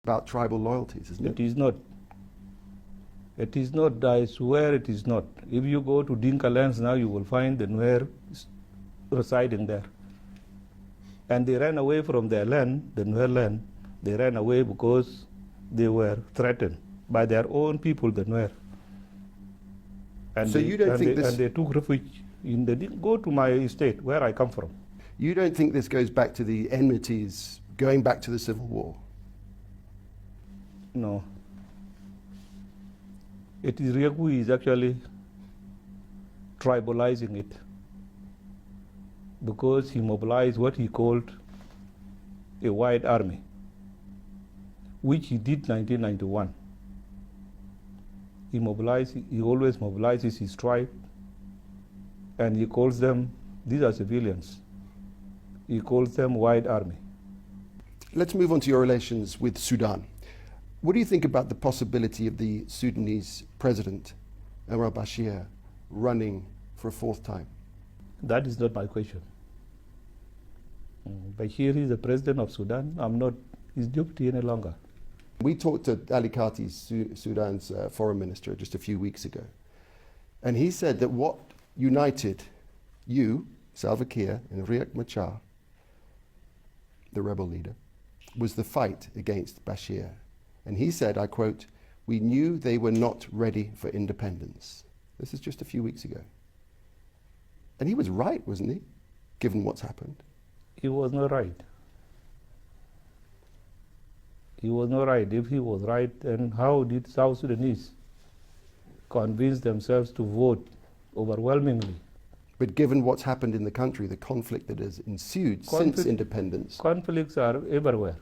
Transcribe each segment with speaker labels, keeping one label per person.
Speaker 1: about tribal loyalties, isn't it?
Speaker 2: It is not. It is not. I swear it is not. If you go to Dinka lands now, you will find the Nuer residing there. And they ran away from their land, the Nuer land. They ran away because they were threatened by their own people, the Nuer. And
Speaker 1: so you don't think this...
Speaker 2: And they took refuge in the... Go to my state, where I come from.
Speaker 1: You don't think this goes back to the enmities, going back to the Civil War?
Speaker 2: No. It is Riek who is actually tribalizing it, because he mobilized what he called a white army, which he did 1991. He always mobilizes his tribe, and he calls them, these are civilians, he calls them white army.
Speaker 1: Let's move on to your relations with Sudan. What do you think about the possibility of the Sudanese president, Omar al-Bashir, running for a fourth time?
Speaker 2: That is not my question. Bashir is the president of Sudan. I'm not his deputy any longer.
Speaker 1: We talked to Ali Khati, Sudan's foreign minister, just a few weeks ago. And he said that what united you, Salva Kiir, and Riek Machar, the rebel leader, was the fight against Bashir. And he said, I quote, "We knew they were not ready for independence." This is just a few weeks ago. And he was right, wasn't he, given what's happened?
Speaker 2: He was not right. He was not right. If he was right, then how did South Sudanese convince themselves to vote overwhelmingly?
Speaker 1: But given what's happened in the country, the conflict that has ensued since independence.
Speaker 2: Conflicts are everywhere.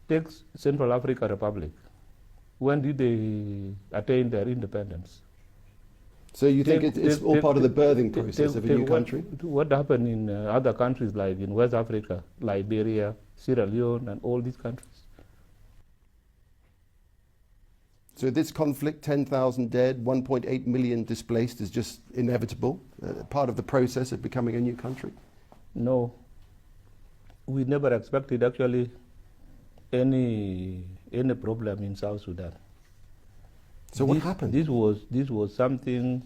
Speaker 2: Take Central African Republic. When did they attain their independence?
Speaker 1: So you think it's all part of the birthing process of a new country?
Speaker 2: What happened in other countries like in West Africa, Liberia, Sierra Leone, and all these countries?
Speaker 1: So this conflict, 10,000 dead, 1.8 million displaced, is just inevitable, part of the process of becoming a new country?
Speaker 2: No. We never expected actually any problem in South Sudan.
Speaker 1: So what happened?
Speaker 2: This was something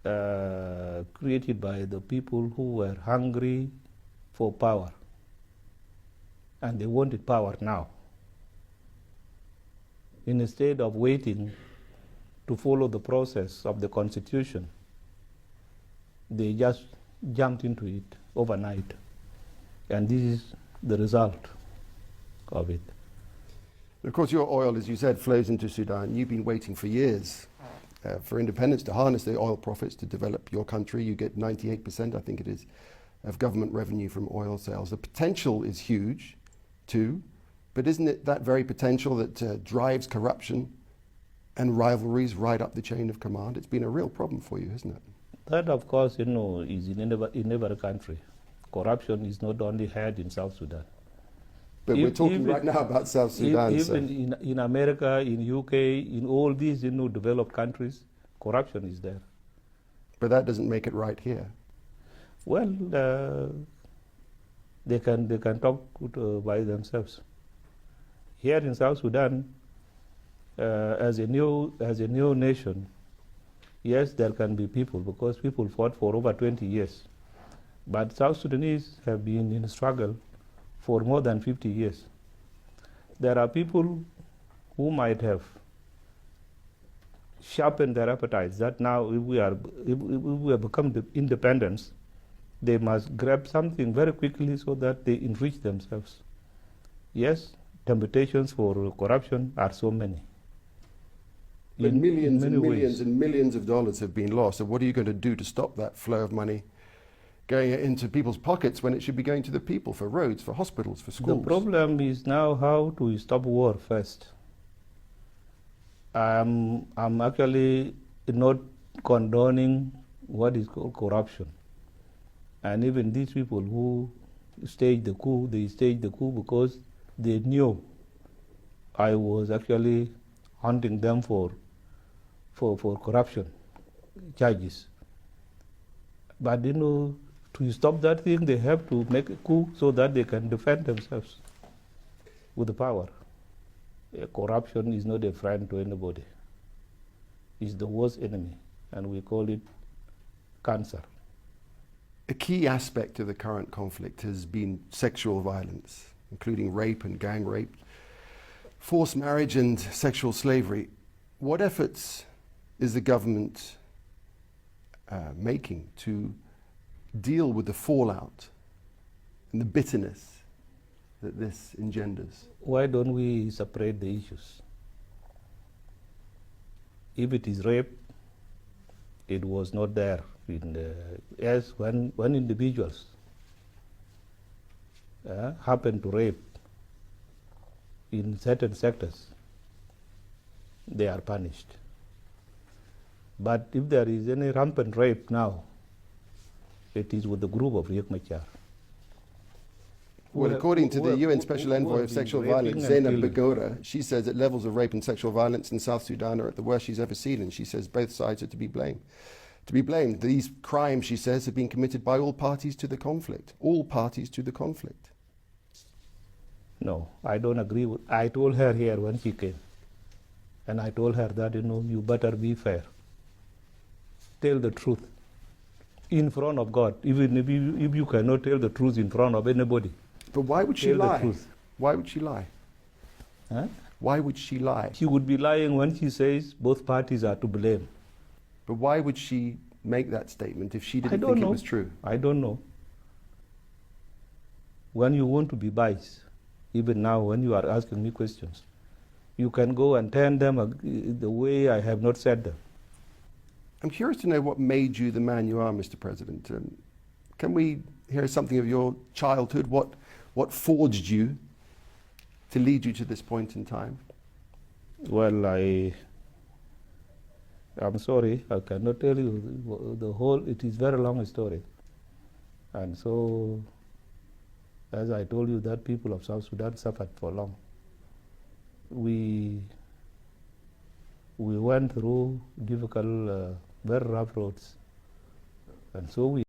Speaker 2: created by the people who were hungry for power, and they wanted power now. Instead of waiting to follow the process of the constitution, they just jumped into it overnight, and this is the result of it.
Speaker 1: Of course, your oil, as you said, flows into Sudan. You've been waiting for years for independence to harness the oil profits to develop your country. You get 98%, I think it is, of government revenue from oil sales. The potential is huge, too, but isn't it that very potential that drives corruption and rivalries right up the chain of command? It's been a real problem for you, isn't it?
Speaker 2: That, of course, is in every country. Corruption is not only had in South Sudan.
Speaker 1: But we're talking right now about South Sudan.
Speaker 2: Even in America, in UK, in all these developed countries, corruption is there.
Speaker 1: But that doesn't make it right here.
Speaker 2: Well, they can talk by themselves. Here in South Sudan, as a new nation, yes, there can be people, because people fought for over 20 years. But South Sudanese have been in struggle for more than 50 years. There are people who might have sharpened their appetites that now if we have become the independence, they must grab something very quickly so that they enrich themselves. Yes, temptations for corruption are so many.
Speaker 1: But millions and millions and millions of dollars have been lost. So what are you going to do to stop that flow of money going into people's pockets when it should be going to the people for roads, for hospitals, for schools?
Speaker 2: The problem is now how to stop war first. I'm actually not condoning what is called corruption. And even these people who staged the coup, they staged the coup because they knew I was actually hunting them for corruption charges. But to stop that thing, they have to make a coup so that they can defend themselves. with the power. Corruption is not a friend to anybody. It's the worst enemy, and we call it cancer.
Speaker 1: A key aspect of the current conflict has been sexual violence, including rape and gang rape, forced marriage and sexual slavery. What efforts is the government making to deal with the fallout and the bitterness that this engenders?
Speaker 2: Why don't we separate the issues? If it is rape, it was not there as when individuals happen to rape in certain sectors, they are punished. But if there is any rampant rape now, it is with the group of Riek Machar.
Speaker 1: Well, according to the UN Special Envoy of Sexual Violence, Zainab Bagora, she says that levels of rape and sexual violence in South Sudan are at the worst she's ever seen, and she says both sides are to be blamed. These crimes, she says, have been committed by all parties to the conflict. All parties to the conflict.
Speaker 2: No, I don't agree with. I told her here when she came, and I told her that, you better be fair. Tell the truth in front of God, even if you cannot tell the truth in front of anybody.
Speaker 1: But why would she
Speaker 2: Tell
Speaker 1: lie?
Speaker 2: the truth.
Speaker 1: Why would she lie?
Speaker 2: Huh?
Speaker 1: Why would she lie?
Speaker 2: She would be lying when she says both parties are to blame.
Speaker 1: But why would she make that statement if she didn't
Speaker 2: don't
Speaker 1: think
Speaker 2: know.
Speaker 1: it was true?
Speaker 2: I don't know. When you want to be biased, even now when you are asking me questions, you can go and turn them the way I have not said them.
Speaker 1: I'm curious to know what made you the man you are, Mr. President. Can we hear something of your childhood? What forged you to lead you to this point in time?
Speaker 2: Well, I'm sorry, I cannot tell you the whole. It is very long story. And so, as I told you, that people of South Sudan suffered for long. We went through difficult, very rough roads. And so we